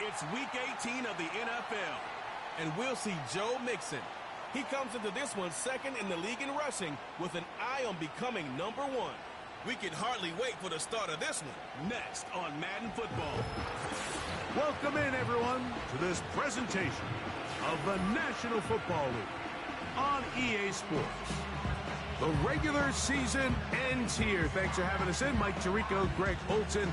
It's Week 18 of the NFL, and we'll see Joe Mixon. He comes into this one second in the league in rushing with an eye on becoming #1. We can hardly wait for the start of this one. Next on Madden Football. Welcome in, everyone, to this presentation of the National Football League on EA Sports. The regular season ends here. Thanks for having us in. Mike Tirico, Greg Olson.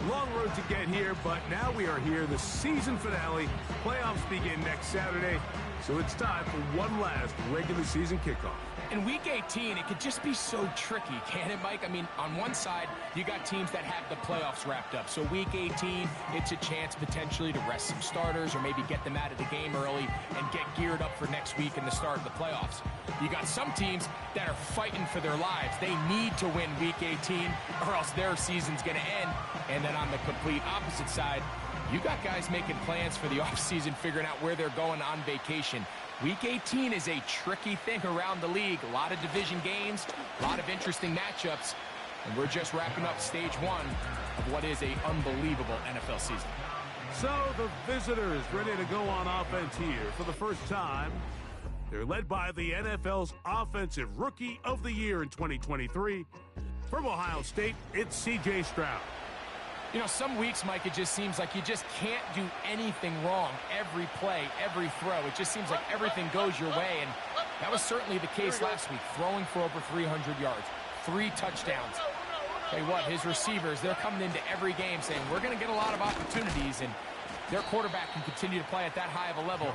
Long road to get here, but now we are here. The season finale. Playoffs begin next Saturday, so it's time for one last regular season kickoff. In Week 18, it could just be so tricky, can't it, Mike? I mean, on one side, you got teams that have the playoffs wrapped up. So Week 18, it's a chance potentially to rest some starters or maybe get them out of the game early and get geared up for next week and the start of the playoffs. You got some teams that are fighting for their lives. They need to win Week 18 or else their season's going to end. And then on the complete opposite side, you got guys making plans for the offseason, figuring out where they're going on vacation. Week 18 is a tricky thing around the league. A lot of division games, a lot of interesting matchups, and we're just wrapping up stage one of what is an unbelievable NFL season. So the visitors ready to go on offense here for the first time. They're led by the NFL's Offensive Rookie of the Year in 2023. From Ohio State, it's C.J. Stroud. You know, some weeks, Mike, it just seems like you just can't do anything wrong. Every play, every throw, it just seems like everything goes your way, and that was certainly the case last week, throwing for over 300 yards, 3 touchdowns. Tell you what, his receivers, they're coming into every game saying, we're going to get a lot of opportunities, and their quarterback can continue to play at that high of a level.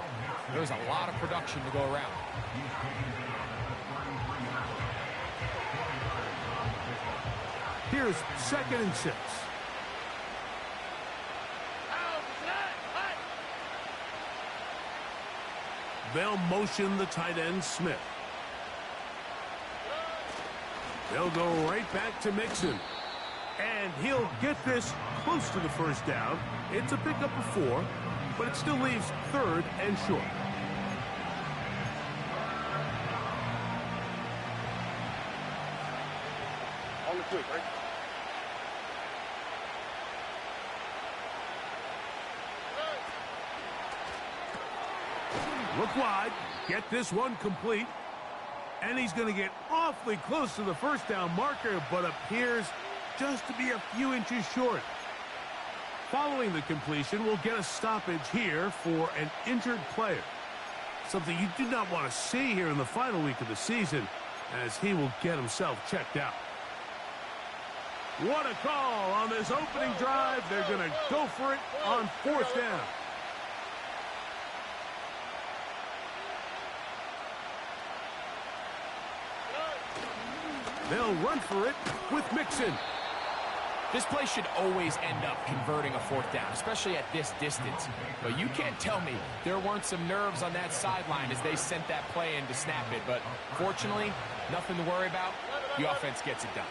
There's a lot of production to go around. Here's 2nd and 6. They'll motion the tight end, Smith. They'll go right back to Mixon. And he'll get this close to the first down. It's a pickup of 4, but it still leaves 3rd and short. On the quick, right? Look wide, get this one complete, and he's going to get awfully close to the first down marker, but appears just to be a few inches short. Following the completion, we'll get a stoppage here for an injured player. Something you do not want to see here in the final week of the season, as he will get himself checked out. What a call on this opening drive. They're going to go for it on 4th down. They'll run for it with Mixon. This play should always end up converting a 4th down, especially at this distance. But you can't tell me there weren't some nerves on that sideline as they sent that play in to snap it. But fortunately, nothing to worry about. The offense gets it done.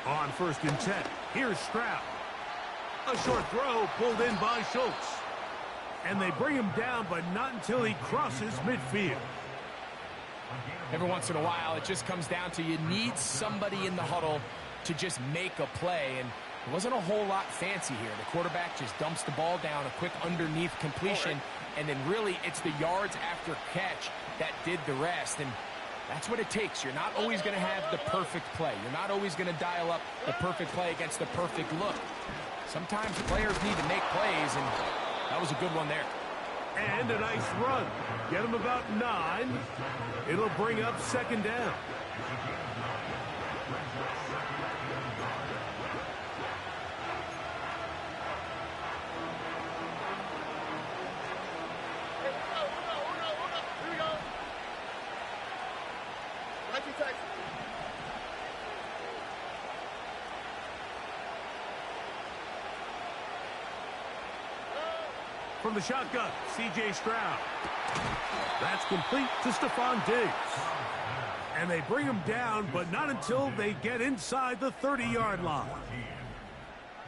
On 1st and 10, here's Stroud. A short throw pulled in by Schultz. And they bring him down, but not until he crosses midfield. Every once in a while, it just comes down to you need somebody in the huddle to just make a play. And it wasn't a whole lot fancy here. The quarterback just dumps the ball down, a quick underneath completion, and then really it's the yards after catch that did the rest. And that's what it takes. You're not always going to have the perfect play. You're not always going to dial up the perfect play against the perfect look. Sometimes players need to make plays, and that was a good one there. And a nice run. Get him about 9. It'll bring up 2nd down. From the shotgun, C.J. Stroud. That's complete to Stephon Diggs. And they bring him down, but not until they get inside the 30-yard line.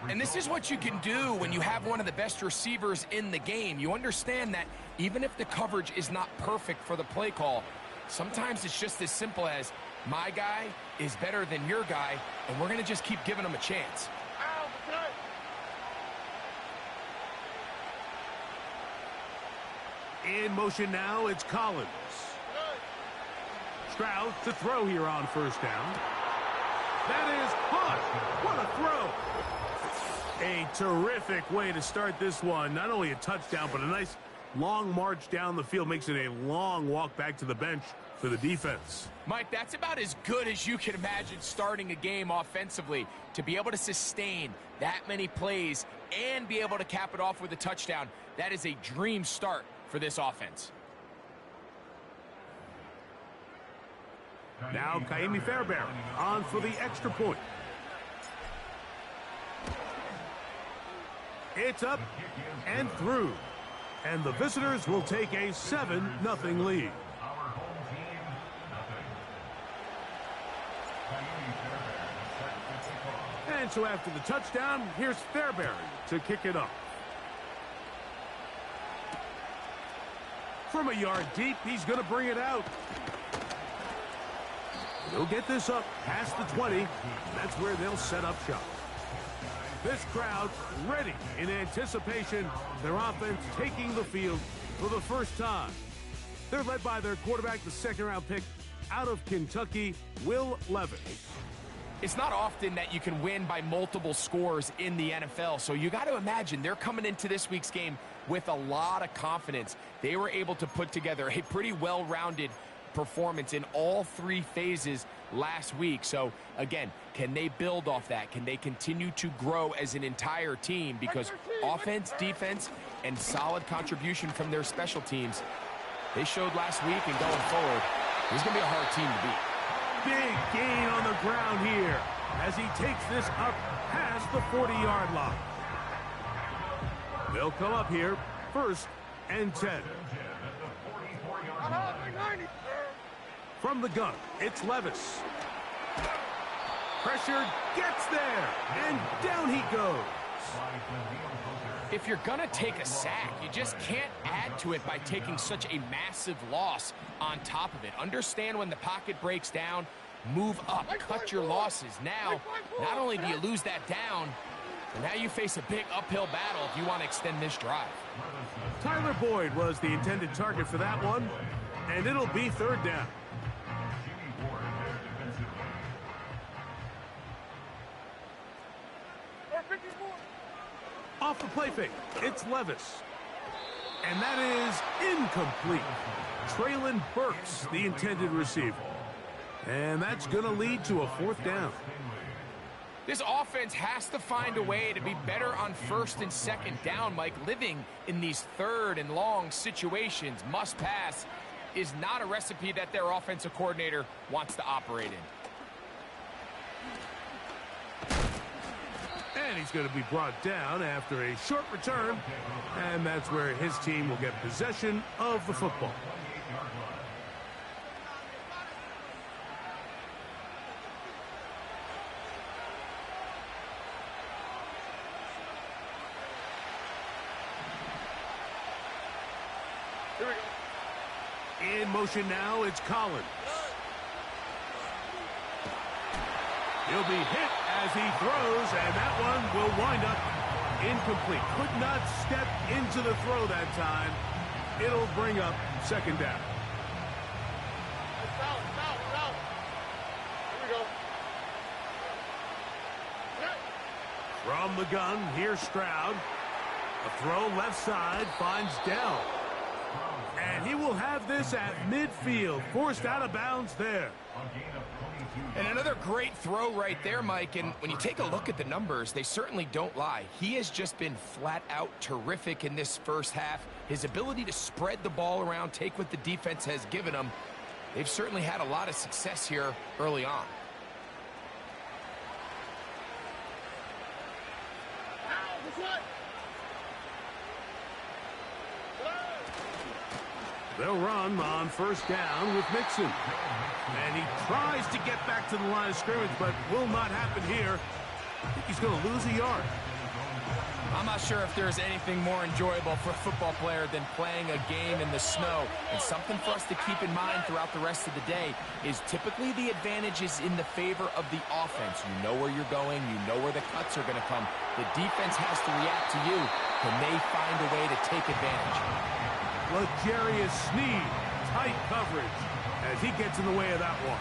And this is what you can do when you have one of the best receivers in the game. You understand that even if the coverage is not perfect for the play call, sometimes it's just as simple as My guy is better than your guy, and we're going to just keep giving him a chance. In motion now, it's Collins. Stroud to throw here on first down. That is caught. What a throw. A terrific way to start this one. Not only a touchdown, but a nice long march down the field. Makes it a long walk back to the bench for the defense. Mike, that's about as good as you can imagine starting a game offensively. To be able to sustain that many plays and be able to cap it off with a touchdown, that is a dream start for this offense. Now Kaimi Fairbairn on for the extra point. It's up and through. And the visitors will take a 7-0 lead. And so after the touchdown, here's Fairbairn to kick it up. From a yard deep, he's going to bring it out. He'll get this up past the 20. That's where they'll set up shop. This crowd ready in anticipation. Their offense taking the field for the first time. They're led by their quarterback, the second-round pick out of Kentucky, Will Levis. It's not often that you can win by multiple scores in the NFL, so you got to imagine they're coming into this week's game with a lot of confidence. They were able to put together a pretty well-rounded performance in all three phases last week. So again, can they build off that? Can they continue to grow as an entire team? Because offense, defense, and solid contribution from their special teams, they showed last week, and going forward, it's going to be a hard team to beat. Big gain on the ground here as he takes this up past the 40-yard line. They'll come up here, 1st and 10. From the gun, it's Levis. Pressured, gets there, and down he goes. If you're going to take a sack, you just can't add to it by taking such a massive loss on top of it. Understand when the pocket breaks down, move up, cut your losses. Now, not only do you lose that down, but now you face a big uphill battle if you want to extend this drive. Tyler Boyd was the intended target for that one, and it'll be 3rd down. Off the play fake, it's Levis. And that is incomplete. Traylon Burks, the intended receiver. And that's going to lead to a 4th down. This offense has to find a way to be better on 1st and 2nd down, Mike. Living in these 3rd and long situations, must pass, is not a recipe that their offensive coordinator wants to operate in. And he's going to be brought down after a short return. And that's where his team will get possession of the football. Here we go. In motion now, it's Collins. He'll be hit as he throws, and that one will wind up incomplete. Could not step into the throw that time. It'll bring up 2nd down. It's out. Here we go. From the gun, here's Stroud. A throw left side, finds Dell. And he will have this at midfield, forced out of bounds there. And another great throw right there, Mike. And when you take a look at the numbers, they certainly don't lie. He has just been flat out terrific in this first half. His ability to spread the ball around, take what the defense has given him. They've certainly had a lot of success here early on. They'll run on 1st down with Mixon. And he tries to get back to the line of scrimmage, but will not happen here. I think he's going to lose a yard. I'm not sure if there's anything more enjoyable for a football player than playing a game in the snow. And something for us to keep in mind throughout the rest of the day is typically the advantage is in the favor of the offense. You know where you're going. You know where the cuts are going to come. The defense has to react to you. Can they find a way to take advantage? L'Jarius Sneed, tight coverage as he gets in the way of that one.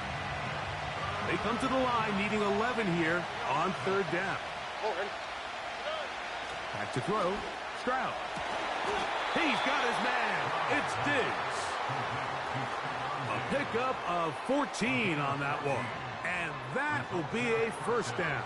They come to the line needing 11 here on third down. Back to throw. Stroud. He's got his man. It's Diggs. A pickup of 14 on that one. And that will be a first down.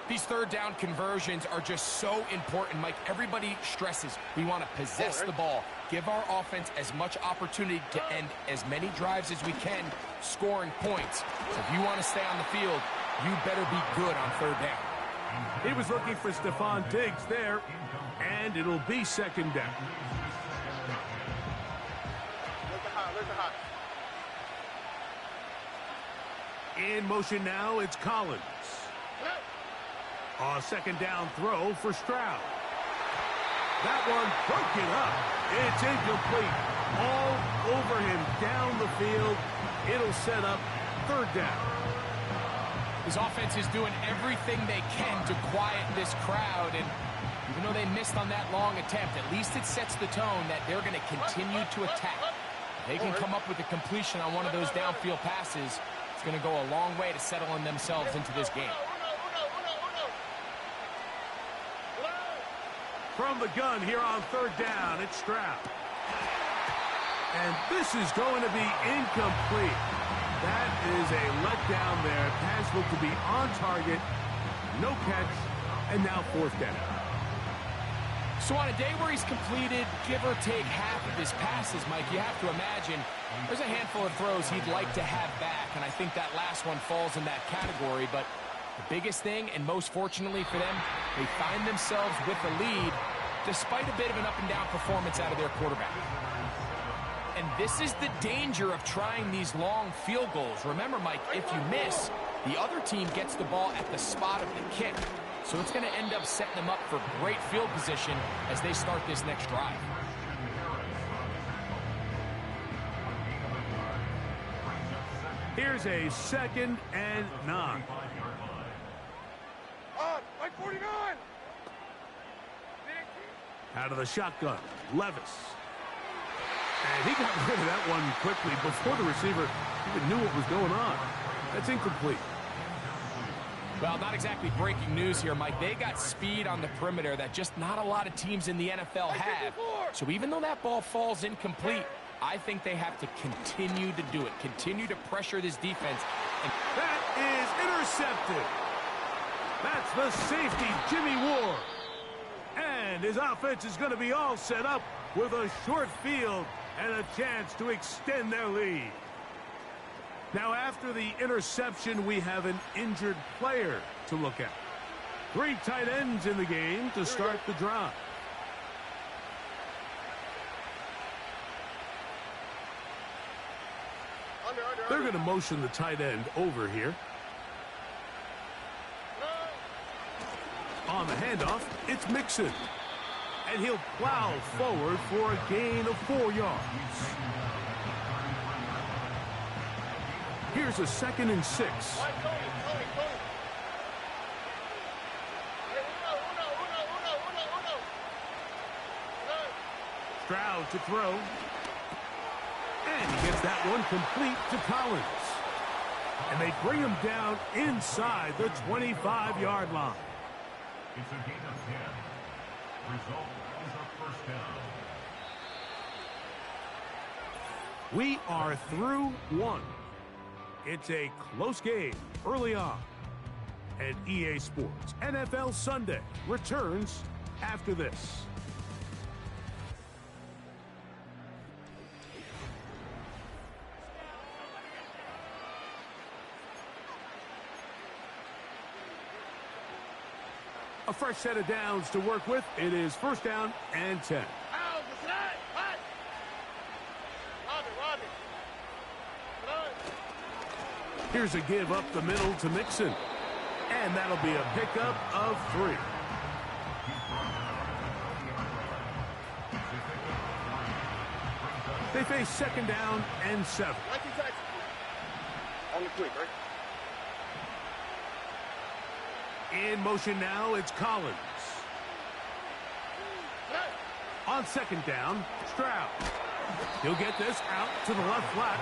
These third down conversions are just so important, Mike. Everybody stresses we want to possess the ball, give our offense as much opportunity to end as many drives as we can, scoring points. So if you want to stay on the field, you better be good on third down. He was looking for Stephon Diggs there, and it'll be second down. In motion now, it's Collins. A second down throw for Stroud. That one broken up. It's incomplete. All over him down the field. It'll set up third down. His offense is doing everything they can to quiet this crowd, and even though they missed on that long attempt, at least it sets the tone that they're going to continue to attack. If they can come up with a completion on one of those downfield passes, it's going to go a long way to settling themselves into this game. From the gun here on third down, it's Stroud. And this is going to be incomplete. That is a letdown there. Pass looked to be on target. No catch. And now fourth down. So on a day where he's completed, give or take half of his passes, Mike, you have to imagine there's a handful of throws he'd like to have back. And I think that last one falls in that category. But the biggest thing, and most fortunately for them, they find themselves with a lead despite a bit of an up-and-down performance out of their quarterback. And this is the danger of trying these long field goals. Remember, Mike, if you miss, the other team gets the ball at the spot of the kick. So it's going to end up setting them up for great field position as they start this next drive. Here's a 2nd and 9. Like 49. Out of the shotgun, Levis. And he got rid of that one quickly before the receiver even knew what was going on. That's incomplete. Well, not exactly breaking news here, Mike. They got speed on the perimeter that just not a lot of teams in the NFL have. So even though that ball falls incomplete, I think they have to continue to do it, continue to pressure this defense. And that is intercepted. That's the safety, Jimmy Ward. And his offense is going to be all set up with a short field and a chance to extend their lead. Now, after the interception, we have an injured player to look at. 3 tight ends in the game to start the drive. They're going to motion the tight end over here. On the handoff, it's Mixon. And he'll plow forward for a gain of 4 yards. Here's a 2nd and 6. Stroud to throw. And he gets that one complete to Collins. And they bring him down inside the 25-yard line. It's a gain of 10. Result is a first down. We are through 1. It's a close game early on. And EA Sports NFL Sunday returns after this. A fresh set of downs to work with. It is first down and 10. Here's a give up the middle to Mixon. And that'll be a pickup of 3. They face second down and 7. 19 seconds. On the quick, right? In motion now, it's Collins. On second down, Stroud. He'll get this out to the left flat.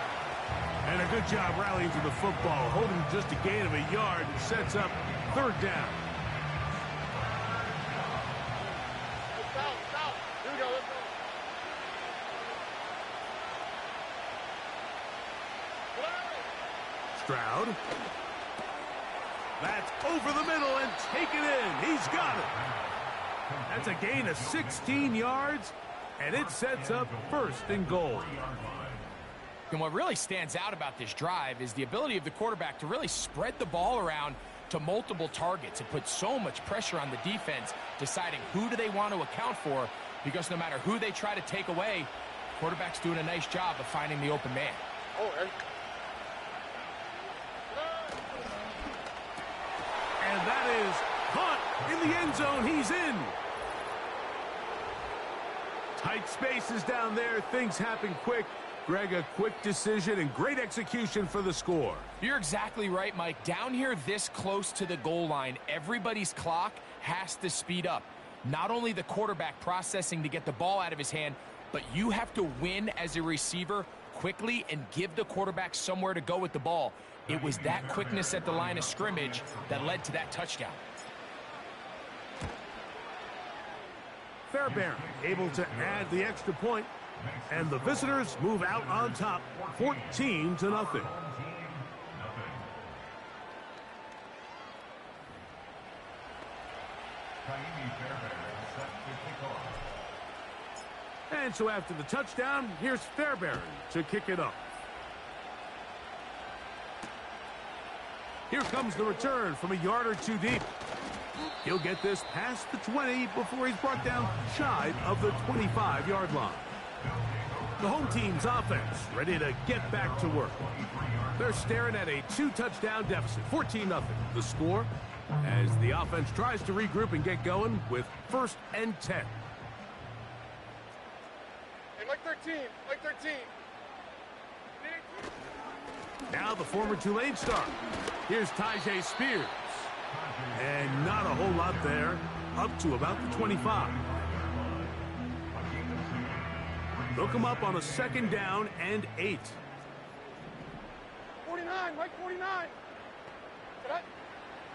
And a good job rallying to the football, holding just a gain of a yard and sets up third down. Stop. Here we go, let's go. Stroud. That's over the middle and taken in. He's got it. That's a gain of 16 yards, and it sets up first and goal. And what really stands out about this drive is the ability of the quarterback to really spread the ball around to multiple targets. It puts so much pressure on the defense, deciding who do they want to account for, because no matter who they try to take away, quarterback's doing a nice job of finding the open man. Oh, and And that is caught in the end zone. He's in. Tight spaces down there. Things happen quick. Greg, a quick decision and great execution for the score. You're exactly right, Mike. Down here this close to the goal line, everybody's clock has to speed up. Not only the quarterback processing to get the ball out of his hand, but you have to win as a receiver quickly and give the quarterback somewhere to go with the ball. It was that quickness at the line of scrimmage that led to that touchdown. Fairbairn able to add the extra point, and the visitors move out on top, 14-0. And so after the touchdown, here's Fairbairn to kick it off. Here comes the return from a yard or two deep. He'll get this past the 20 before he's brought down shy of the 25-yard line. The home team's offense ready to get back to work. They're staring at a 2-touchdown deficit, 14-0. The score as the offense tries to regroup and get going with 1st and 10. hey, Mike 13. Now the former Tulane star. Here's Tyjae Spears. And not a whole lot there, up to about the 25. They'll come up on a 2nd down and 8. 49, Mike 49.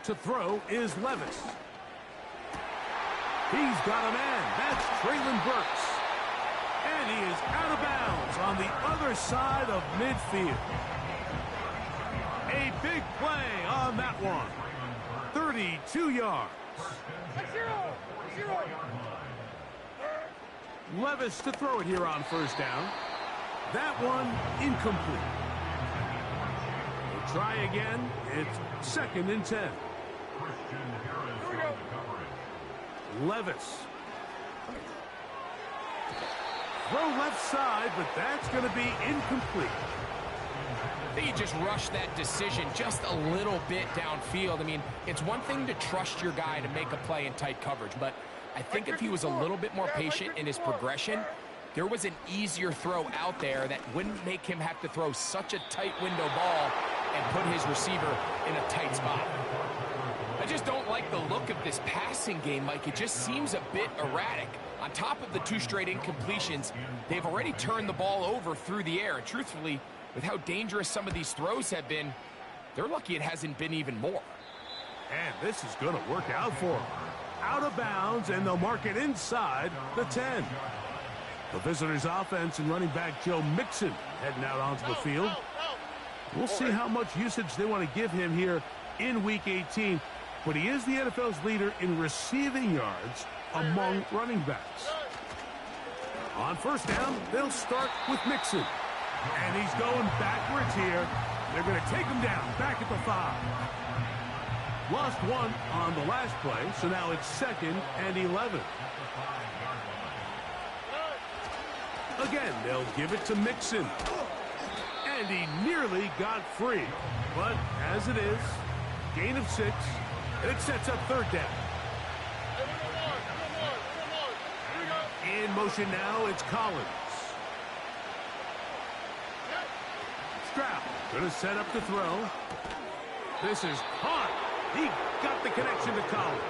To throw is Levis. He's got a man. That's Traylon Burks. And he is out of bounds on the other side of midfield. A big play on that one. 32 yards. 0. Levis to throw it here on 1st down. That one incomplete. We'll try again. It's 2nd and 10. Levis. Throw left side, but that's going to be incomplete. I think he just rushed that decision just a little bit downfield. I mean, it's one thing to trust your guy to make a play in tight coverage, but I think if he was a little bit more patient in his progression, there was an easier throw out there that wouldn't make him have to throw such a tight window ball and put his receiver in a tight spot. I just don't like the look of this passing game, Mike. It just seems a bit erratic. On top of the 2 straight incompletions, they've already turned the ball over through the air. And truthfully, with how dangerous some of these throws have been, they're lucky it hasn't been even more. And this is going to work out for them. Out of bounds, and they'll mark it inside the 10. The visitors' offense and running back Joe Mixon heading out onto the field. We'll see how much usage they want to give him here in Week 18. But he is the NFL's leader in receiving yards among running backs. On 1st down, they'll start with Mixon. And he's going backwards here. They're going to take him down back at the 5. Lost 1 on the last play, so now it's 2nd and 11. Again, they'll give it to Mixon. And he nearly got free. But as it is, gain of 6, and it sets up 3rd down. In motion now, it's Collins. Stroud going to set up to throw. This is caught. He got the connection to Collins.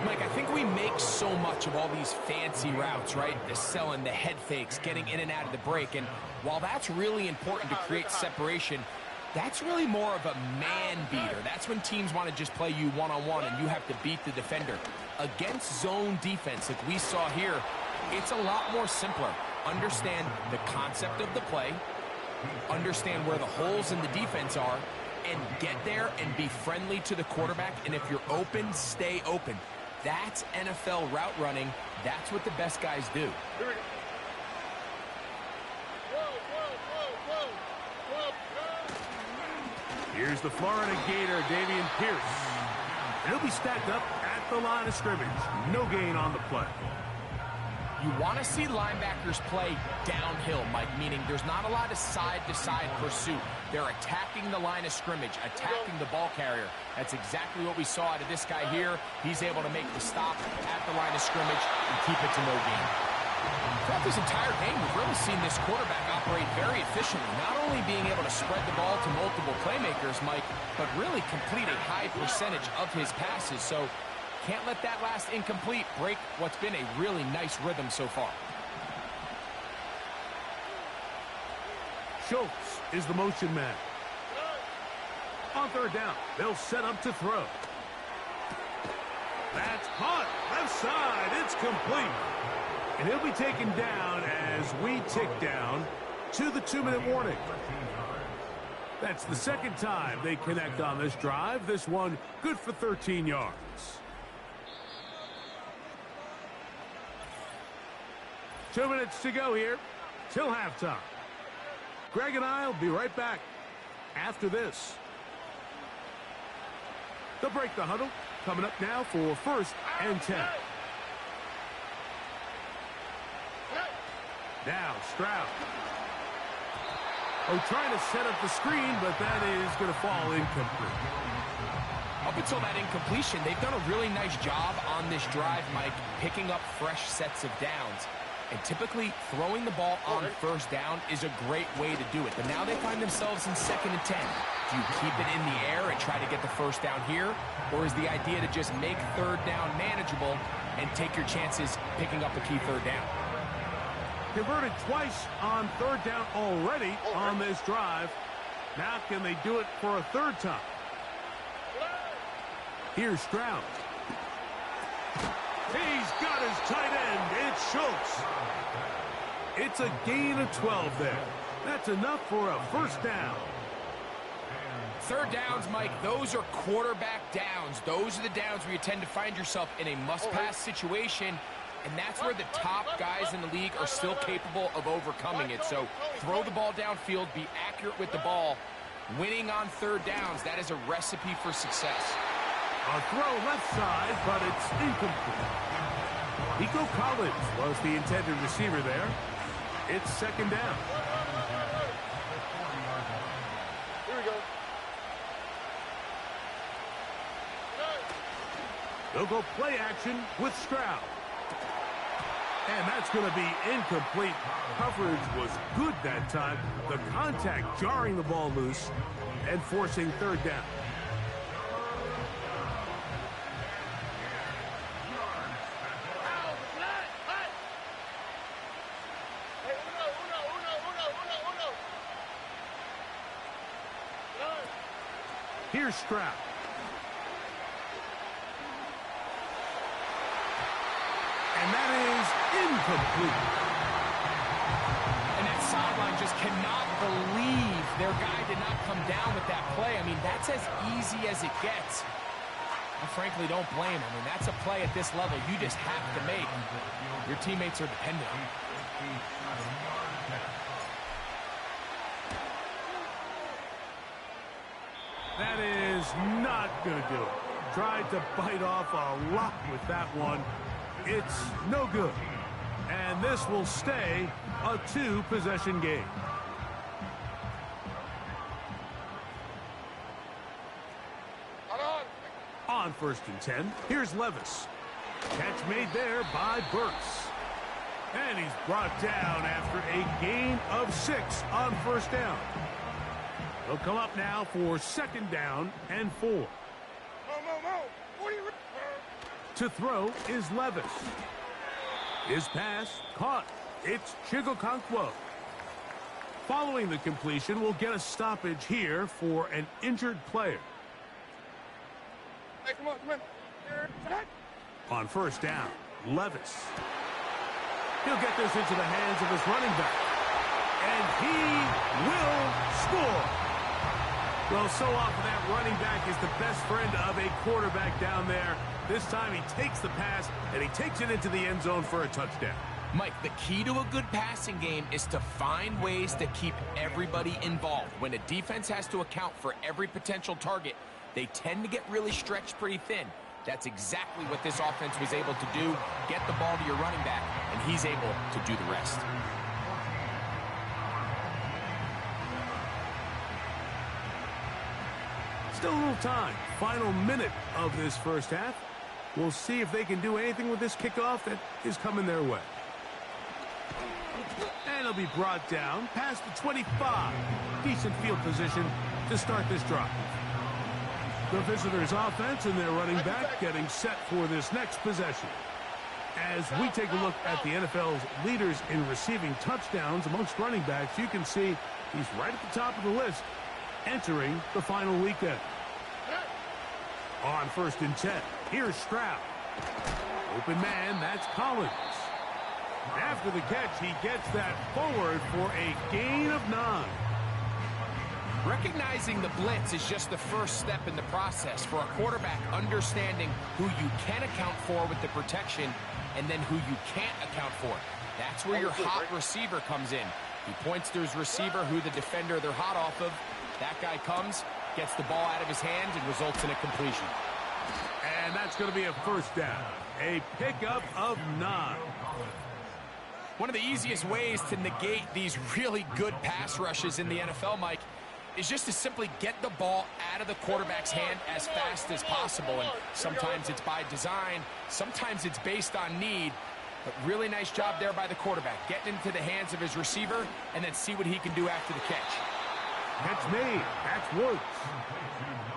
Mike, I think we make so much of all these fancy routes, right? The selling, the head fakes, getting in and out of the break. And while that's really important to create separation, that's really more of a man beater. That's when teams want to just play you one-on-one and you have to beat the defender. Against zone defense, like we saw here, it's a lot more simpler. Understand the concept of the play, understand where the holes in the defense are, and get there and be friendly to the quarterback. And if you're open, stay open. That's NFL route running. That's what the best guys do. Here's the Florida Gator, Dameon Pierce. He'll be stacked up at the line of scrimmage. No gain on the play. You want to see linebackers play downhill, Mike, meaning there's not a lot of side-to-side pursuit. They're attacking the line of scrimmage, attacking the ball carrier. That's exactly what we saw out of this guy here. He's able to make the stop at the line of scrimmage and keep it to no gain. Throughout this entire game, we've really seen this quarterback operate very efficiently, not only being able to spread the ball to multiple playmakers, Mike, but really complete a high percentage of his passes. So can't let that last incomplete break what's been a really nice rhythm so far. Schultz is the motion man. On third down, they'll set up to throw. That's caught. Left side. It's complete. And he'll be taken down as we tick down to the 2-minute warning. That's the second time they connect on this drive. This one good for 13 yards. Two minutes to go here till halftime. Greg and I will be right back after this. They'll break the huddle. Coming up now for 1st and 10. Now Stroud. Oh, trying to set up the screen, but that is going to fall incomplete. Up until that incompletion, they've done a really nice job on this drive, Mike, picking up fresh sets of downs. And typically, throwing the ball on first down is a great way to do it. But now they find themselves in 2nd and 10. Do you keep it in the air and try to get the first down here? Or is the idea to just make third down manageable and take your chances picking up a key third down? Converted twice on third down already on this drive. Now can they do it for a third time? Here's Stroud. He's got his tight end. It's Schultz. It's a gain of 12 there. That's enough for a first down. Third downs, Mike, those are quarterback downs. Those are the downs where you tend to find yourself in a must-pass situation, and that's where the top guys in the league are still capable of overcoming it. So throw the ball downfield, be accurate with the ball. Winning on third downs, that is a recipe for success. A throw left side, but it's incomplete. Nico Collins was the intended receiver there. It's 2nd down. Here we go. They'll go play action with Stroud. And that's going to be incomplete. Coverage was good that time. The contact jarring the ball loose and forcing third down. Here's Stroud. And that is incomplete. And that sideline just cannot believe their guy did not come down with that play. I mean, that's as easy as it gets. I frankly don't blame him. I mean, that's a play at this level you just have to make. Your teammates are dependent on it. That is not going to do it. Tried to bite off a lot with that one. It's no good. And this will stay a 2-possession game. On 1st and 10, here's Levis. Catch made there by Burks. And he's brought down after a gain gain of 6 on first down. They'll come up now for second down and 4. To throw is Levis. His pass caught. It's Chigokonkwo. Following the completion, we'll get a stoppage here for an injured player. Hey, come on. On first down, Levis. He'll get this into the hands of his running back. And he will score. Well, so often that running back is the best friend of a quarterback down there. This time he takes the pass, and he takes it into the end zone for a touchdown. Mike, the key to a good passing game is to find ways to keep everybody involved. When a defense has to account for every potential target, they tend to get really stretched pretty thin. That's exactly what this offense was able to do. Get the ball to your running back, and he's able to do the rest. Still a little time. Final minute of this first half. We'll see if they can do anything with this kickoff that is coming their way. And it'll be brought down past the 25. Decent field position to start this drive. The visitors' offense and their running back getting set for this next possession. As we take a look at the NFL's leaders in receiving touchdowns amongst running backs, you can see he's right at the top of the list entering the final weekend. On first and 10, here's Stroud. Open man, that's Collins. After the catch, he gets that forward for a gain of 9. Recognizing the blitz is just the first step in the process for a quarterback understanding who you can account for with the protection and then who you can't account for. That's where your hot receiver comes in. He points to his receiver, who the defender they're hot off of. That guy comes, gets the ball out of his hands, and results in a completion. And that's going to be a first down. A pickup of 9. One of the easiest ways to negate these really good pass rushes in the NFL, Mike, is just to simply get the ball out of the quarterback's hand as fast as possible. And sometimes it's by design, sometimes it's based on need. But really nice job there by the quarterback, getting into the hands of his receiver and then see what he can do after the catch. Catch made. That's Woods.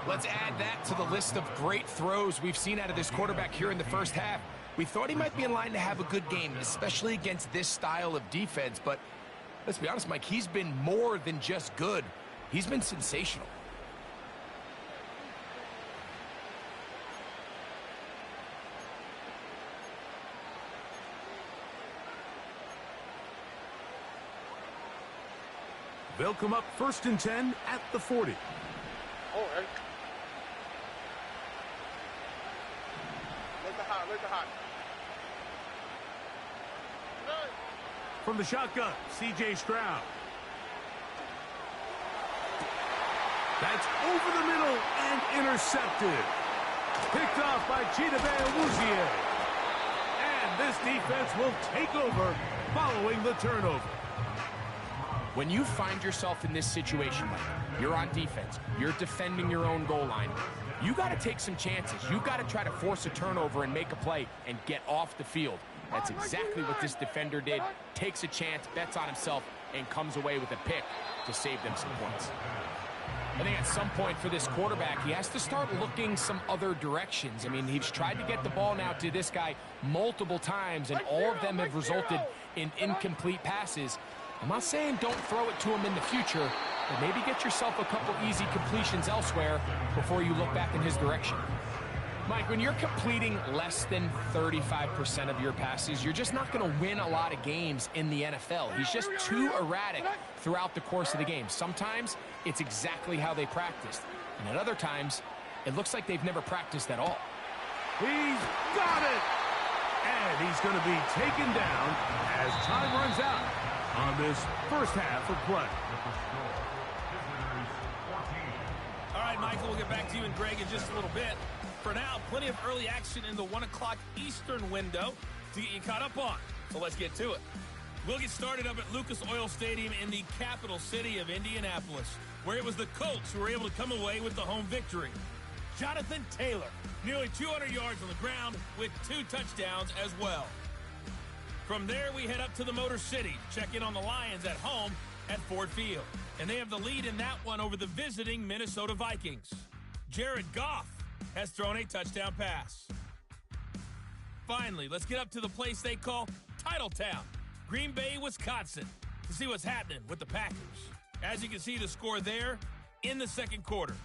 Let's add that to the list of great throws we've seen out of this quarterback here in the first half. We thought he might be in line to have a good game, especially against this style of defense. But let's be honest, Mike, he's been more than just good. He's been sensational. They'll come up first and 10 at the 40. All right. Let the hot. From the shotgun, C.J. Stroud. That's over the middle and intercepted. Picked off by Chidobe Awuzie. And this defense will take over following the turnover. When you find yourself in this situation, Mike, you're on defense, you're defending your own goal line, you got to take some chances. You got to try to force a turnover and make a play and get off the field. That's exactly what this defender did. Takes a chance, bets on himself, and comes away with a pick to save them some points. I think at some point for this quarterback, he has to start looking some other directions. I mean, he's tried to get the ball now to this guy multiple times, and all of them have resulted in incomplete passes. I'm not saying don't throw it to him in the future, but maybe get yourself a couple easy completions elsewhere before you look back in his direction. Mike, when you're completing less than 35% of your passes, you're just not going to win a lot of games in the NFL. He's just too erratic throughout the course of the game. Sometimes it's exactly how they practiced, and at other times it looks like they've never practiced at all. He's got it! And he's going to be taken down as time runs out on this first half of play. All right, Michael, we'll get back to you and Greg in just a little bit. For now, plenty of early action in the 1 o'clock Eastern window to get you caught up on. So let's get to it. We'll get started up at Lucas Oil Stadium in the capital city of Indianapolis, where it was the Colts who were able to come away with the home victory. Jonathan Taylor, nearly 200 yards on the ground with 2 touchdowns as well. From there, we head up to the Motor City to check in on the Lions at home at Ford Field. And they have the lead in that one over the visiting Minnesota Vikings. Jared Goff has thrown a touchdown pass. Finally, let's get up to the place they call Titletown, Green Bay, Wisconsin, to see what's happening with the Packers. As you can see, the score there in the second quarter.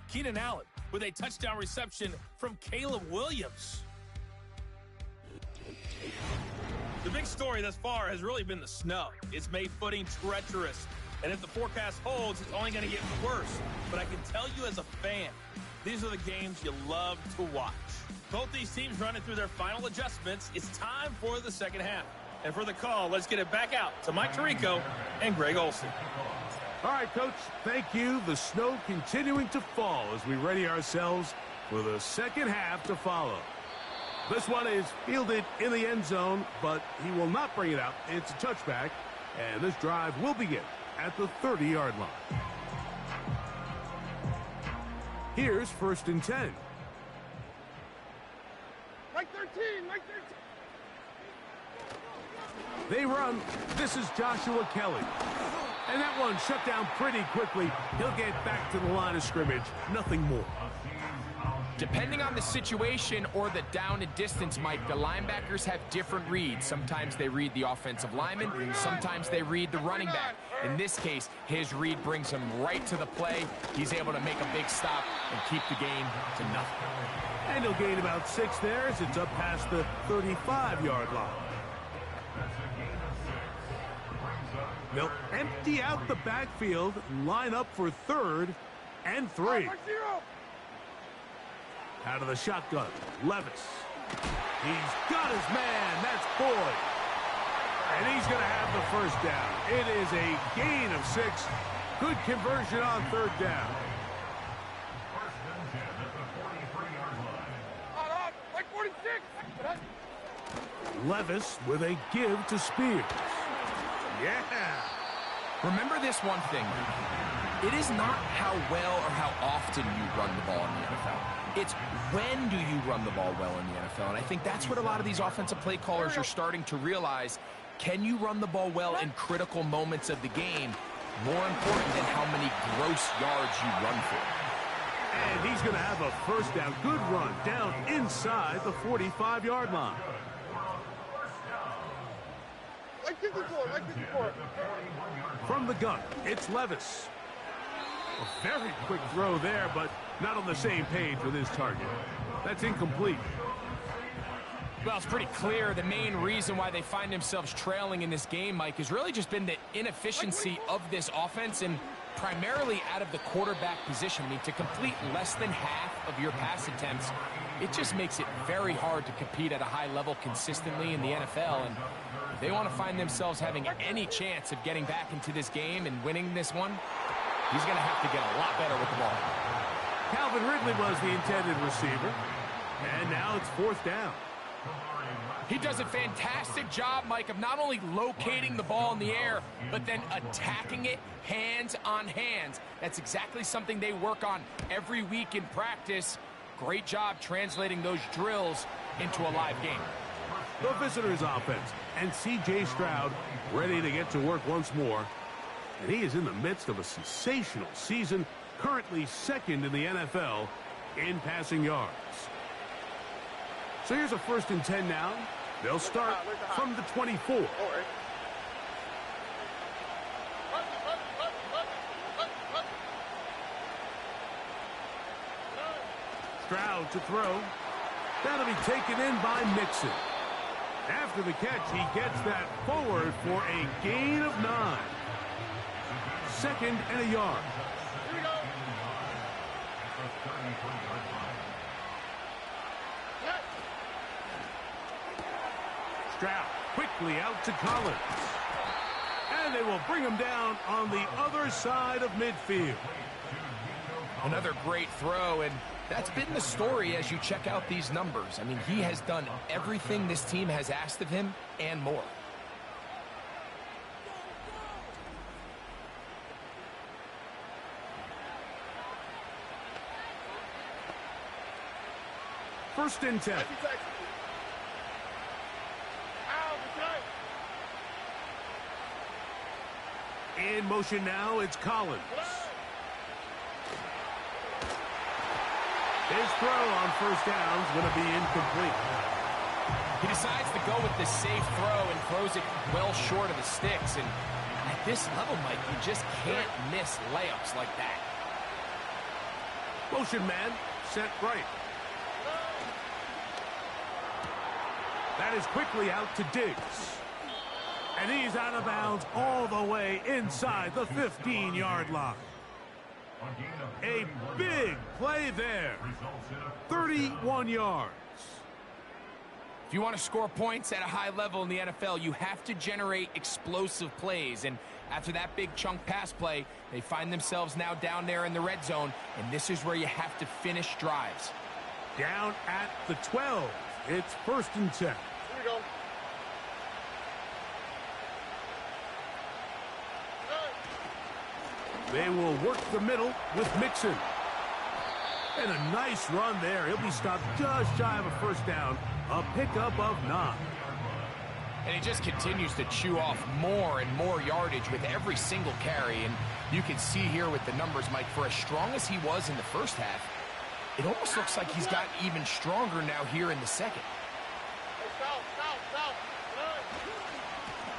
Keenan Allen with a touchdown reception from Caleb Williams. The big story thus far has really been the snow. It's made footing treacherous, and if the forecast holds, it's only going to get worse. But I can tell you as a fan, these are the games you love to watch. Both these teams running through their final adjustments. It's time for the second half. And for the call, let's get it back out to Mike Tirico and Greg Olsen. All right, Coach, thank you. The snow continuing to fall as we ready ourselves for the second half to follow. This one is fielded in the end zone, but he will not bring it out. It's a touchback, and this drive will begin at the 30-yard line. Here's 1st and 10. Mike 13, Mike 13. They run. This is Joshua Kelly. And that one shut down pretty quickly. He'll get back to the line of scrimmage. Nothing more. Depending on the situation or the down and distance, Mike, the linebackers have different reads. Sometimes they read the offensive lineman. Sometimes they read the running back. In this case, his read brings him right to the play. He's able to make a big stop and keep the game to nothing. And he'll gain about 6 there as it's up past the 35-yard line. They'll empty out the backfield, line up for 3rd and 3. Out of the shotgun, Levis. He's got his man. That's Boyd. And he's going to have the first down. It is a gain of 6. Good conversion on 3rd down. First and 10 at the 43-yard line. Like 46. Levis with a give to Spears. Yeah. Remember this one thing. It is not how well or how often you run the ball in the NFL. It's when do you run the ball well in the NFL. And I think that's what a lot of these offensive play callers are starting to realize. Can you run the ball well in critical moments of the game? More important than how many gross yards you run for. And he's going to have a first down. Good run down inside the 45-yard line. Like 54, like 54. From the gun, it's Levis. A very quick throw there, but not on the same page with his target. That's incomplete. Well, it's pretty clear the main reason why they find themselves trailing in this game, Mike, has really just been the inefficiency of this offense and primarily out of the quarterback position. I mean, to complete less than half of your pass attempts, it just makes it very hard to compete at a high level consistently in the NFL. And if they want to find themselves having any chance of getting back into this game and winning this one, he's going to have to get a lot better with the ball. Calvin Ridley was the intended receiver. And now it's 4th down. He does a fantastic job, Mike, of not only locating the ball in the air, but then attacking it hands on hands. That's exactly something they work on every week in practice. Great job translating those drills into a live game. The visitors' offense, and C.J. Stroud ready to get to work once more. And he is in the midst of a sensational season, currently 2nd in the NFL in passing yards. So here's a 1st and 10 now. They'll start from the 24. Stroud to throw. That'll be taken in by Mixon. After the catch, he gets that forward for a gain of 9. 2nd and a yard. Here we go. Stroud quickly out to Collins. And they will bring him down on the other side of midfield. Another great throw, and that's been the story as you check out these numbers. I mean, he has done everything this team has asked of him and more. First and 10. In motion now, it's Collins. His throw on first down is going to be incomplete. He decides to go with the safe throw and throws it well short of the sticks. And at this level, Mike, you just can't miss layups like that. Motion man, set right. That is quickly out to Diggs. And he's out of bounds all the way inside the 15-yard line. A big play there. 31 yards. If you want to score points at a high level in the NFL, you have to generate explosive plays. And after that big chunk pass play, they find themselves now down there in the red zone. And this is where you have to finish drives. Down at the 12. It's 1st and 10. Here we go. They will work the middle with Mixon. And a nice run there. He'll be stopped just shy of a first down. A pickup of 9. And he just continues to chew off more and more yardage with every single carry. And you can see here with the numbers, Mike, for as strong as he was in the first half, it almost looks like he's gotten even stronger now here in the second.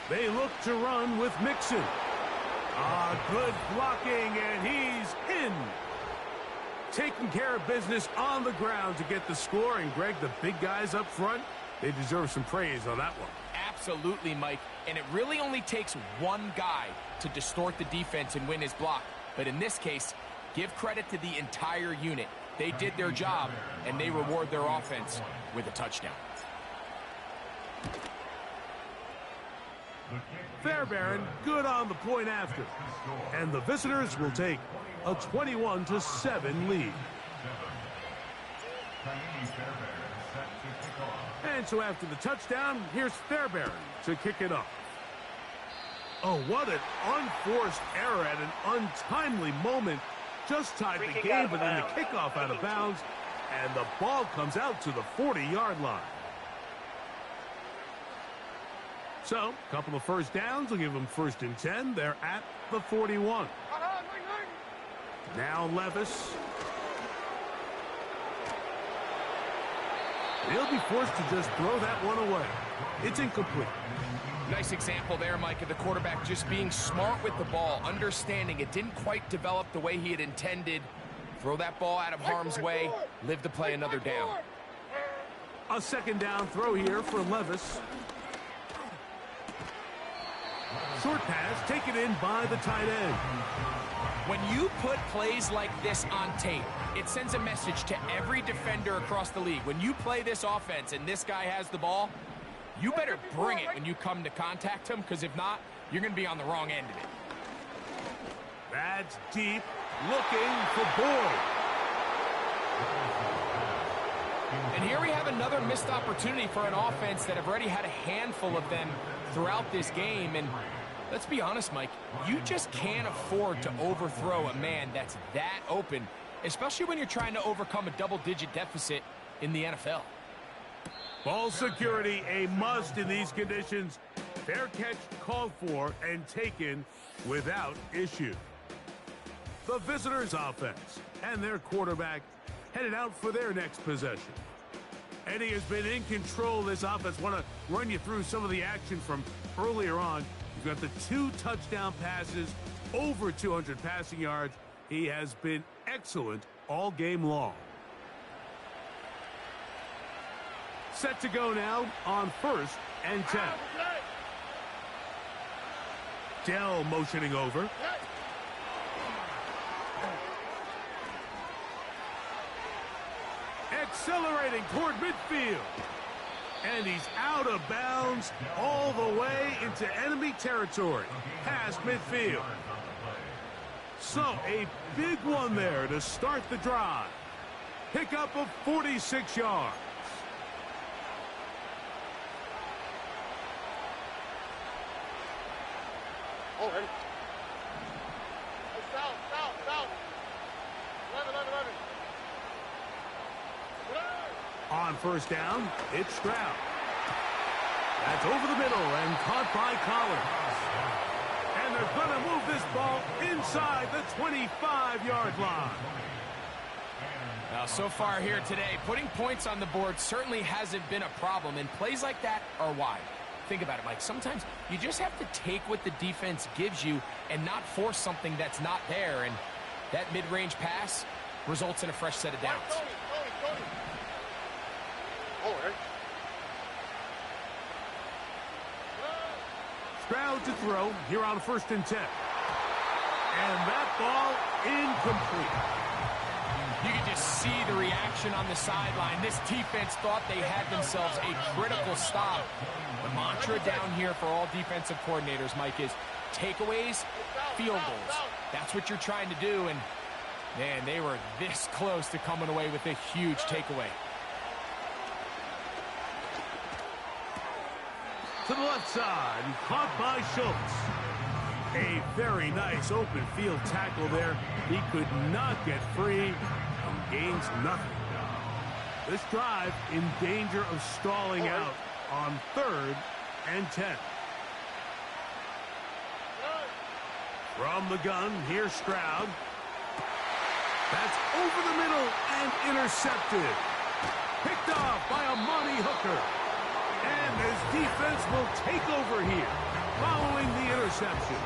They look to run with Mixon. Good blocking, and he's in. Taking care of business on the ground to get the score. And, Greg, the big guys up front, they deserve some praise on that one. Absolutely, Mike. And it really only takes one guy to distort the defense and win his block. But in this case, give credit to the entire unit. They did their job, and they reward their offense with a touchdown. Fairbairn good on the point after. And the visitors will take a 21-7 lead. And so after the touchdown, here's Fairbairn to kick it off. Oh, what an unforced error at an untimely moment. Just tied the game, but then the kickoff out of bounds. And the ball comes out to the 40-yard line. So, a couple of first downs will give them 1st and 10. They're at the 41. Now Levis. He'll be forced to just throw that one away. It's incomplete. Nice example there, Mike, of the quarterback just being smart with the ball, understanding it didn't quite develop the way he had intended. Throw that ball out of harm's way, live to play another down. A 2nd down throw here for Levis. Short pass taken in by the tight end. When you put plays like this on tape, it sends a message to every defender across the league. When you play this offense and this guy has the ball, you better bring it when you come to contact him, because if not, you're going to be on the wrong end of it. That's deep, looking for Boyd. And here we have another missed opportunity for an offense that have already had a handful of them throughout this game. And let's be honest, Mike, you just can't afford to overthrow a man that's that open, especially when you're trying to overcome a double-digit deficit in the NFL. Ball security, a must in these conditions. Fair catch called for and taken without issue. The visitors' offense and their quarterback headed out for their next possession. Eddie has been in control of this offense. Want to run you through some of the action from earlier on. You've got the 2 touchdown passes, over 200 passing yards. He has been excellent all game long. Set to go now on 1st and 10. Dell motioning over. Accelerating toward midfield. And he's out of bounds all the way into enemy territory, past midfield. So a big one there to start the drive. Pickup of 46 yards. Already. South. 11. On 1st down, it's Stroud. That's over the middle and caught by Collins. And And they're going to move this ball inside the 25-yard line. Now, so far here today, putting points on the board certainly hasn't been a problem, and plays like that are why. Think about it, Mike. Sometimes you just have to take what the defense gives you and not force something that's not there, and that mid-range pass results in a fresh set of downs. Tony. Oh, right. Stroud to throw here on 1st and 10. And that ball incomplete. You can just see the reaction on the sideline. This defense thought they had themselves a critical stop. The mantra down here for all defensive coordinators, Mike, is takeaways, field goals. That's what you're trying to do, and, man, they were this close to coming away with a huge takeaway. To the left side, caught by Schultz. A very nice open field tackle there. He could not get free and gains nothing. This drive in danger of stalling out on 3rd and 10. From the gun, here's Stroud. That's over the middle and intercepted. Picked off by Amani Hooker. And his defense will take over here following the interception.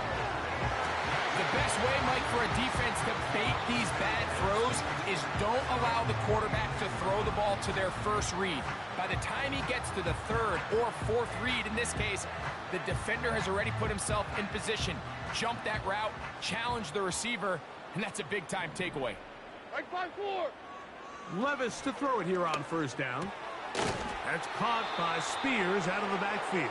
The best way, Mike, for a defense to bait these bad throws is don't allow the quarterback to throw the ball to their first read. By the time he gets to the 3rd or 4th read, in this case, the defender has already put himself in position, jumped that route, challenged the receiver, and that's a big-time takeaway. Right 5-4. Levis to throw it here on 1st down. That's caught by Spears out of the backfield.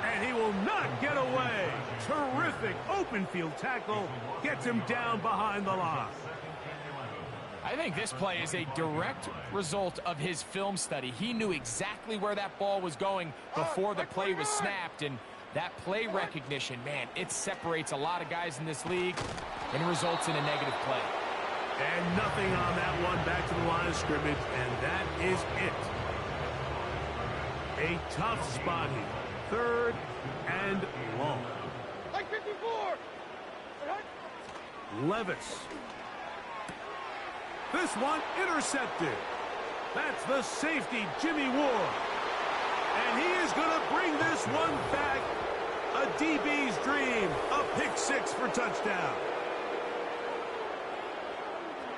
And he will not get away. Terrific open field tackle. Gets him down behind the line. I think this play is a direct result of his film study. He knew exactly where that ball was going before the play was snapped, and that play recognition, man, it separates a lot of guys in this league and results in a negative play. And nothing on that one, back to the line of scrimmage, and that is it. A tough spot here. 3rd and long. Like 54. Levis. This one intercepted. That's the safety, Jimmy Ward. And he is going to bring this one back. A DB's dream. A pick 6 for touchdown.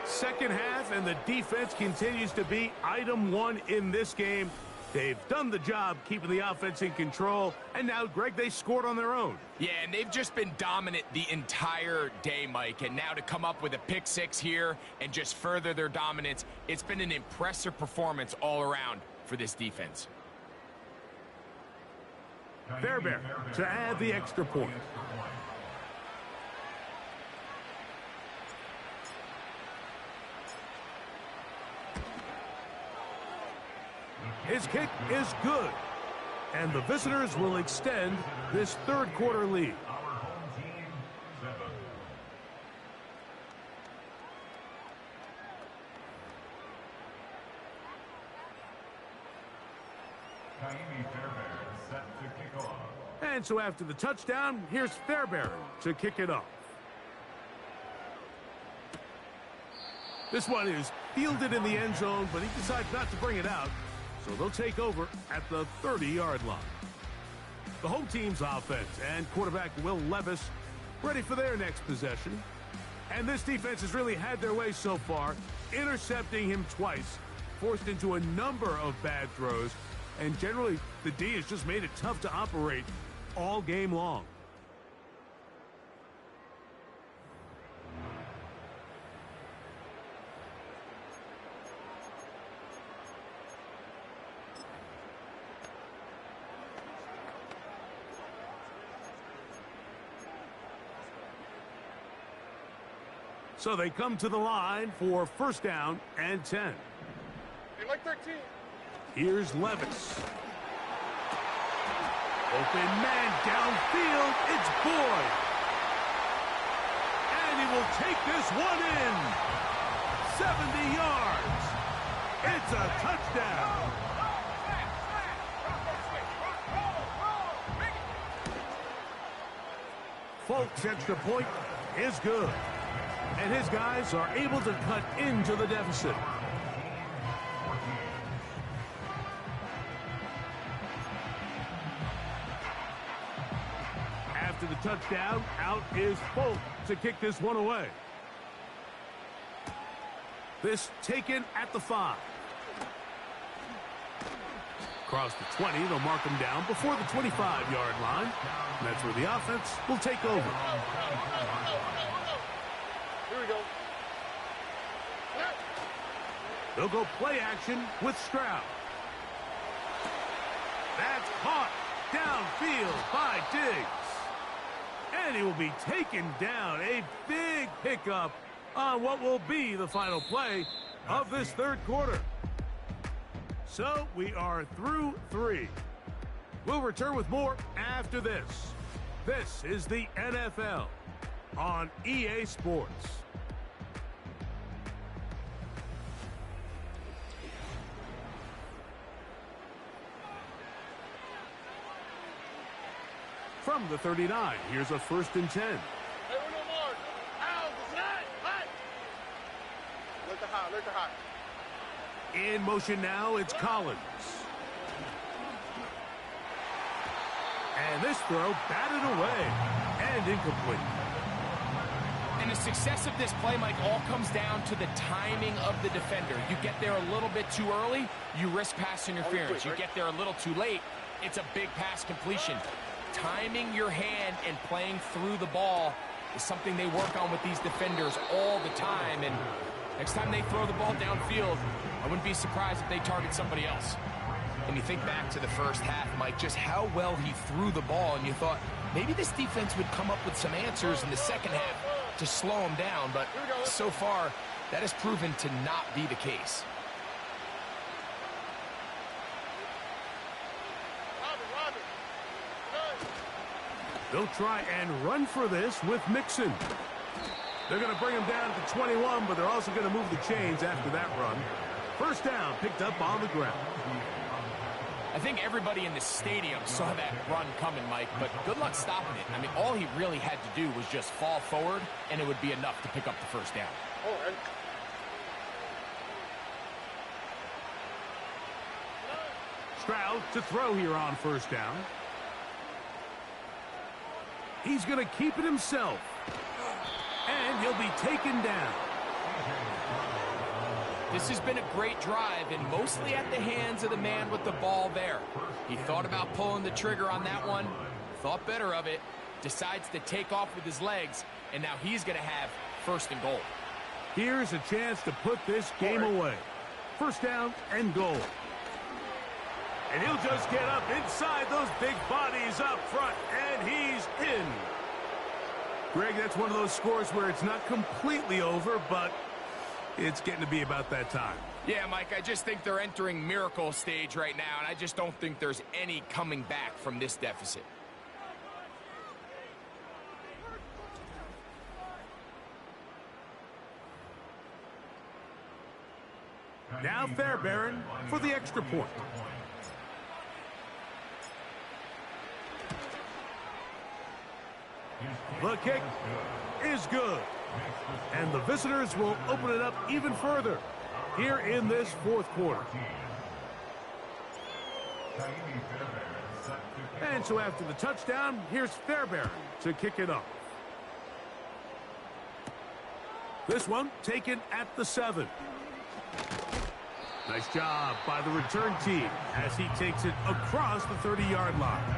Second half, and the defense continues to be item 1 in this game. They've done the job keeping the offense in control, and now, Greg, they scored on their own. Yeah, and they've just been dominant the entire day, Mike, and now to come up with a pick 6 here and just further their dominance, it's been an impressive performance all around for this defense. Fairbairn to add the extra point. His kick is good. And the visitors will extend this 3rd quarter lead. Our home team, 7. Kaimi Fairbairn set to kick off. And so after the touchdown, here's Fairbairn to kick it off. This one is fielded in the end zone, but he decides not to bring it out. So they'll take over at the 30-yard line. The home team's offense and quarterback Will Levis ready for their next possession. And this defense has really had their way so far, intercepting him twice, forced into a number of bad throws, and generally the D has just made it tough to operate all game long. So they come to the line for 1st down and 10. Hey, like 13. Here's Levis. Open man downfield. It's Boyd. And he will take this one in. 70 yards. It's a touchdown. Folk's extra point is good. And his guys are able to cut into the deficit. After the touchdown, out is Folk to kick this one away. This taken at the 5. Across the 20, they'll mark him down before the 25-yard line. And that's where the offense will take over. Here we go. They'll go play action with Stroud. That's caught downfield by Diggs. And he will be taken down. A big pickup on what will be the final play of this third quarter. So we are through 3. We'll return with more after this. This is the NFL on EA Sports. From the 39, here's a 1st and 10. Hey, we're no more. Ow, it's hot. Let the hot. In motion now, it's Collins. And this throw batted away and incomplete. And the success of this play, Mike, all comes down to the timing of the defender. You get there a little bit too early, you risk pass interference. You get there a little too late, it's a big pass completion. Timing your hand and playing through the ball is something they work on with these defenders all the time. And next time they throw the ball downfield, I wouldn't be surprised if they target somebody else. And you think back to the first half, Mike, just how well he threw the ball, and you thought maybe this defense would come up with some answers in the second half to slow him down. But so far, that has proven to not be the case. They'll try and run for this with Mixon. They're going to bring him down to 21, but they're also going to move the chains after that run. First down, picked up on the ground. I think everybody in the stadium saw that run coming, Mike, but good luck stopping it. I mean, all he really had to do was just fall forward, and it would be enough to pick up the first down. Stroud to throw here on first down. He's going to keep it himself. And he'll be taken down. This has been a great drive, and mostly at the hands of the man with the ball there. He thought about pulling the trigger on that one, thought better of it, decides to take off with his legs, and now he's going to have 1st and goal. Here's a chance to put this game away. First down and goal. And he'll just get up inside those big bodies up front, and he's in. Greg, that's one of those scores where it's not completely over, but it's getting to be about that time. Yeah, Mike, I just think they're entering miracle stage right now, and I just don't think there's any coming back from this deficit. Now Fairbairn for the extra point. The kick is good. And the visitors will open it up even further here in this fourth quarter. And so after the touchdown, here's Fairbairn to kick it off. This one taken at the 7. Nice job by the return team as he takes it across the 30-yard line.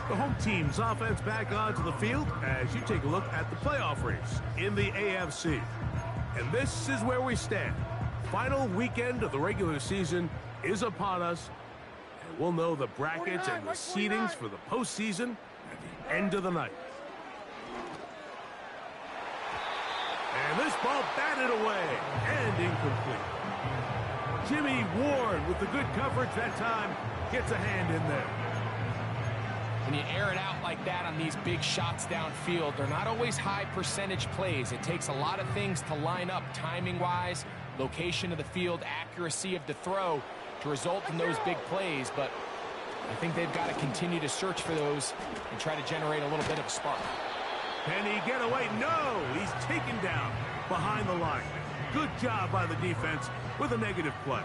The home team's offense back onto the field as you take a look at the playoff race in the AFC. And this is where we stand. Final weekend of the regular season is upon us. And we'll know the brackets and the seedings for the postseason at the end of the night. And this ball batted away and incomplete. Jimmy Ward with the good coverage that time gets a hand in there. When you air it out like that on these big shots downfield, they're not always high percentage plays. It takes a lot of things to line up timing-wise, location of the field, accuracy of the throw to result in those big plays. But I think they've got to continue to search for those and try to generate a little bit of a spark. Can he get away? No! He's taken down behind the line. Good job by the defense with a negative play.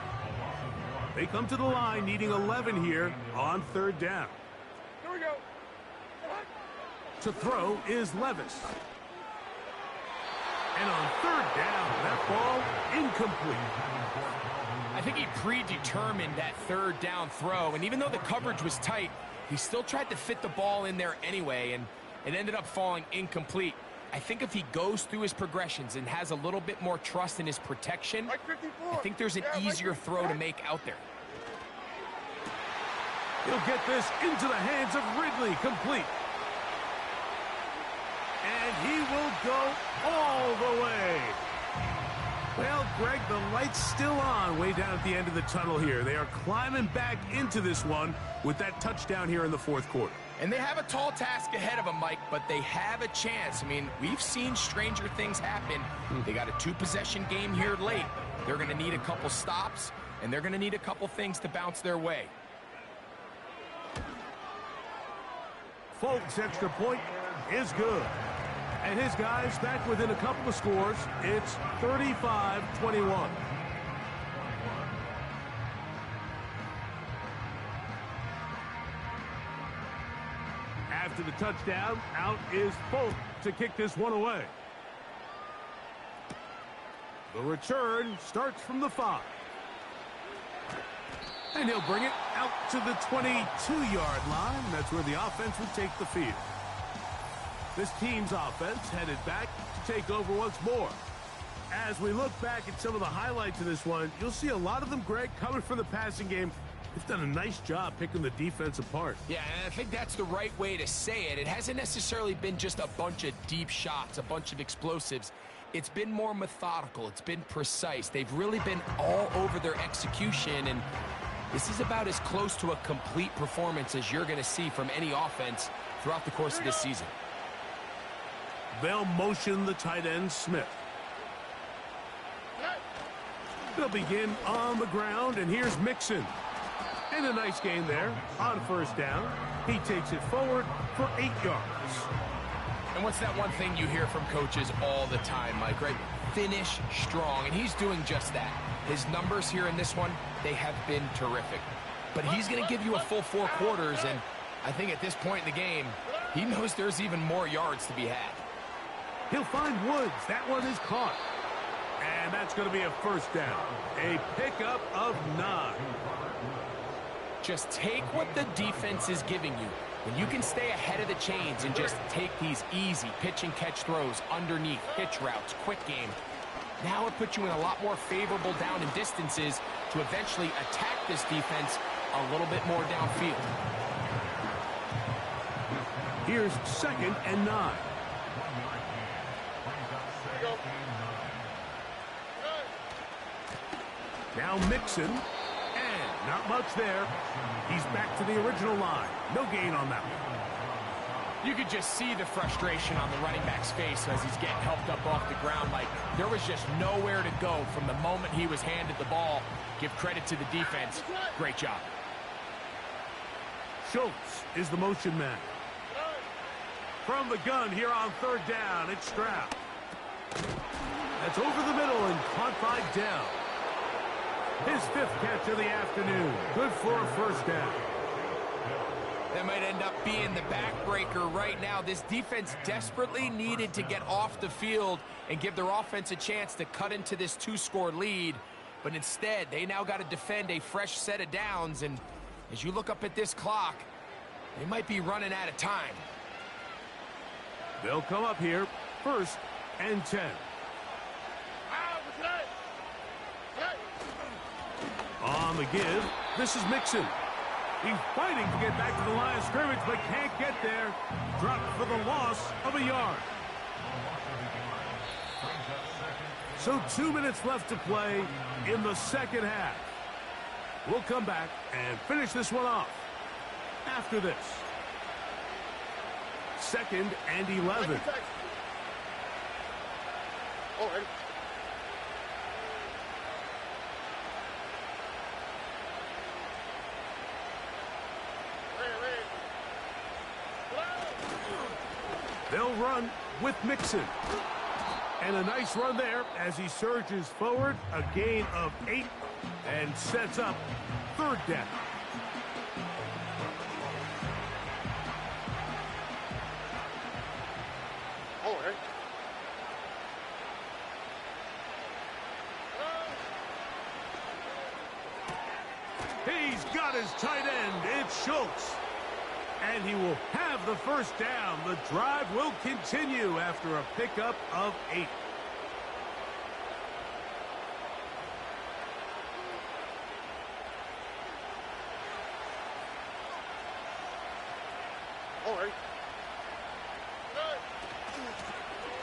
They come to the line needing 11 here on third down. Here we go. To throw is Levis. And on third down, that ball incomplete. I think he predetermined that third down throw, and even though the coverage was tight, he still tried to fit the ball in there anyway, and it ended up falling incomplete. I think if he goes through his progressions and has a little bit more trust in his protection, I think there's an easier throw to make out there. He'll get this into the hands of Ridley, complete. And he will go all the way. Well, Greg, the light's still on way down at the end of the tunnel here. They are climbing back into this one with that touchdown here in the fourth quarter. And they have a tall task ahead of them, Mike, but they have a chance. I mean, we've seen stranger things happen. They got a two-possession game here late. They're going to need a couple stops, and they're going to need a couple things to bounce their way. Folks' extra point is good. And his guys back within a couple of scores. It's 35-21. After the touchdown, out is Folk to kick this one away. The return starts from the 5. And he'll bring it out to the 22-yard line. That's where the offense will take the field. This team's offense headed back to take over once more. As we look back at some of the highlights of this one, you'll see a lot of them, Greg, coming from the passing game. They've done a nice job picking the defense apart. Yeah, and I think that's the right way to say it. It hasn't necessarily been just a bunch of deep shots, a bunch of explosives. It's been more methodical. It's been precise. They've really been all over their execution, and this is about as close to a complete performance as you're going to see from any offense throughout the course of this season. They'll motion the tight end, Smith. They'll begin on the ground, and here's Mixon. And a nice game there on first down. He takes it forward for 8 yards. And what's that one thing you hear from coaches all the time, Mike, right? Finish strong, and he's doing just that. His numbers here in this one, they have been terrific. But he's going to give you a full 4 quarters, and I think at this point in the game, he knows there's even more yards to be had. He'll find Woods. That one is caught. And that's going to be a first down. A pickup of 9. Just take what the defense is giving you. When you can stay ahead of the chains and just take these easy pitch and catch throws underneath, hitch routes, quick game, now it puts you in a lot more favorable down and distances to eventually attack this defense a little bit more downfield. Here's 2nd and 9. Now Mixon, and not much there. He's back to the original line. No gain on that one. You could just see the frustration on the running back's face as he's getting helped up off the ground. Like, there was just nowhere to go from the moment he was handed the ball. Give credit to the defense. Great job. Schultz is the motion man. From the gun here on third down, it's Stroud. That's over the middle and caught by Dell. His 5th catch of the afternoon. Good for a first down. That might end up being the backbreaker right now. This defense desperately needed to get off the field and give their offense a chance to cut into this 2-score lead. But instead, they now got to defend a fresh set of downs. And as you look up at this clock, they might be running out of time. They'll come up here, 1st and 10. On the give, this is Mixon. He's fighting to get back to the line of scrimmage, but can't get there. Dropped for the loss of a yard. So 2 minutes left to play in the second half. We'll come back and finish this one off after this. 2nd and 11. They'll run with Mixon. And a nice run there as he surges forward, a gain of 8, and sets up third down. He's got his tight end. It's Schultz. And he will have the first down. The drive will continue after a pickup of 8.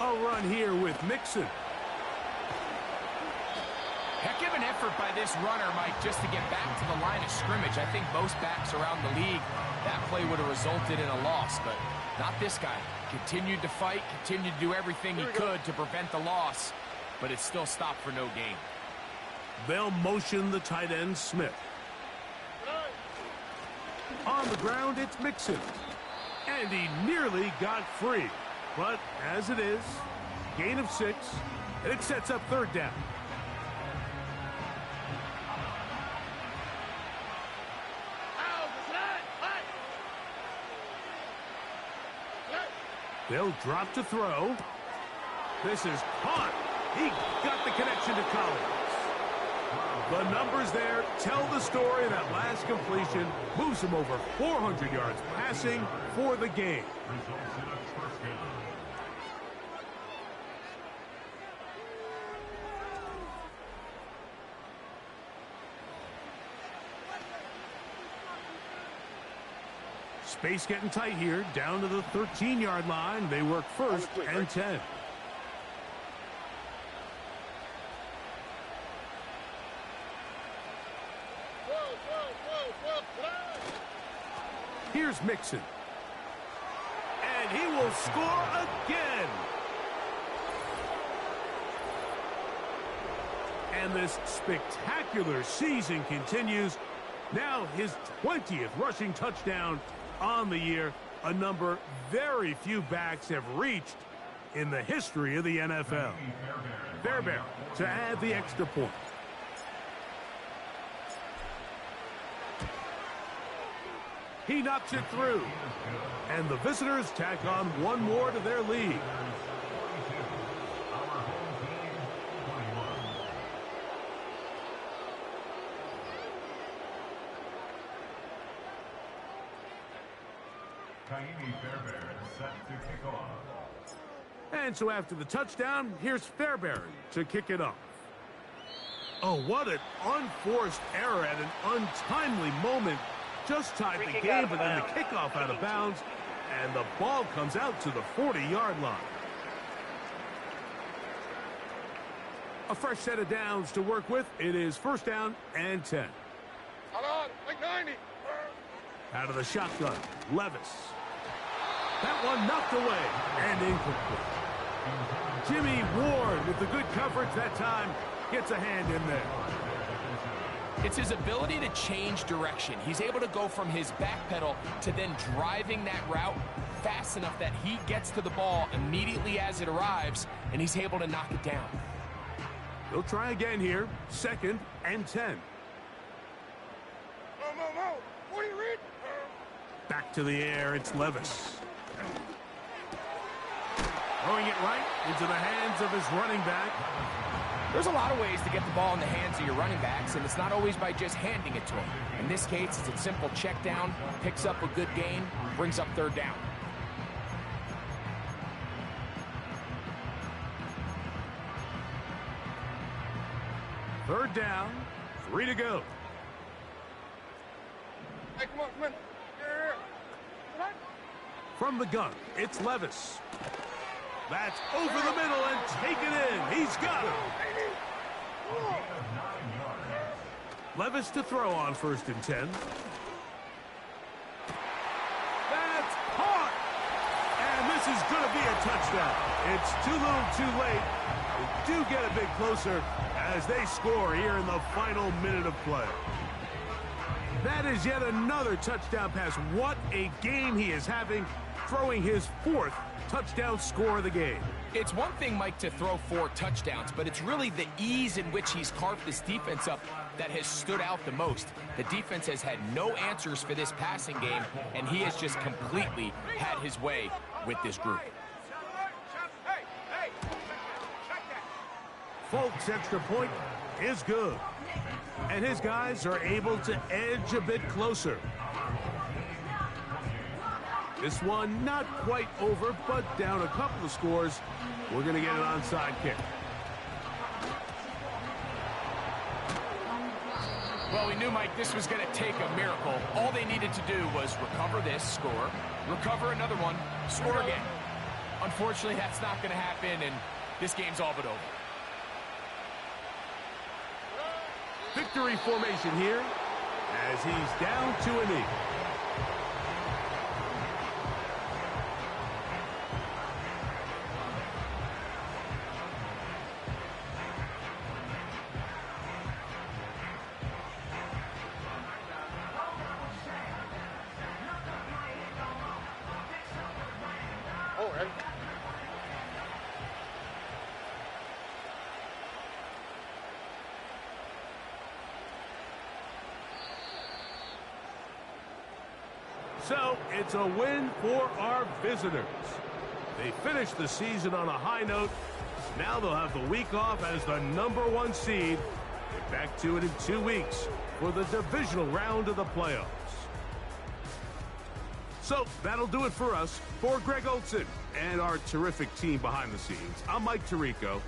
A run here with Mixon. Heck of an effort by this runner, Mike, just to get back to the line of scrimmage. I think most backs around the league, that play would have resulted in a loss, but not this guy. Continued to fight, continued to do everything he could to prevent the loss, but it still stopped for no gain. They'll motion the tight end, Smith. On the ground, it's Mixon. And he nearly got free. But as it is, gain of 6, and it sets up third down. They'll drop to throw. This is caught. He got the connection to Collins. The numbers there tell the story. That last completion moves him over 400 yards passing for the game. Space getting tight here, down to the 13-yard line. They work first and 10. Here's Mixon. And he will score again. And this spectacular season continues. Now his 20th rushing touchdown on the year, a number very few backs have reached in the history of the NFL. Fairbairn to add the extra point. He knocks it through. And the visitors tack on one more to their lead. And so after the touchdown, here's Fairbairn to kick it off. Oh, what an unforced error at an untimely moment. Just tied the game, but then the kickoff out of bounds, and the ball comes out to the 40-yard line. A fresh set of downs to work with. It is first down and 10. Hold on, like 90. Out of the shotgun, Levis. That one knocked away and incomplete. Jimmy Ward with the good coverage that time gets a hand in there. It's his ability to change direction. He's able to go from his back pedal to then driving that route fast enough that he gets to the ball immediately as it arrives, and he's able to knock it down. They'll try again here, second and 10. What are you reading? Back to the air, it's Levis. Throwing it right into the hands of his running back. There's a lot of ways to get the ball in the hands of your running backs, and it's not always by just handing it to them. In this case, it's a simple check down, picks up a good gain, brings up third down. Third down, 3 to go. Hey, come on. Here. From the gun, it's Levis. That's over the middle and taken in. He's got it. Levis to throw on first and 10. That's caught. And this is going to be a touchdown. It's too little too late. They do get a bit closer as they score here in the final minute of play. That is yet another touchdown pass. What a game he is having. throwing his 4th touchdown score of the game. It's one thing, Mike, to throw 4 touchdowns, but it's really the ease in which he's carved this defense up that has stood out the most. The defense has had no answers for this passing game, and he has just completely had his way with this group. Folk's extra point is good. And his guys are able to edge a bit closer. This one not quite over, but down a couple of scores. We're going to get an onside kick. Well, we knew, Mike, this was going to take a miracle. All they needed to do was recover this, score, recover another one, score again. Unfortunately, that's not going to happen, and this game's all but over. Victory formation here as he's down to a knee. So, it's a win for our visitors. They finished the season on a high note. Now they'll have the week off as the #1 seed. Get back to it in 2 weeks for the divisional round of the playoffs. So, that'll do it for us. For Greg Olson and our terrific team behind the scenes, I'm Mike Tirico.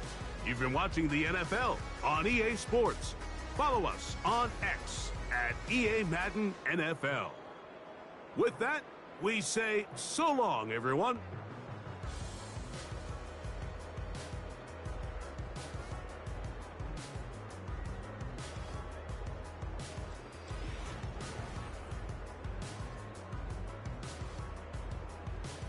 You've been watching the NFL on EA Sports. Follow us on X at EA Madden NFL. With that, we say so long, everyone.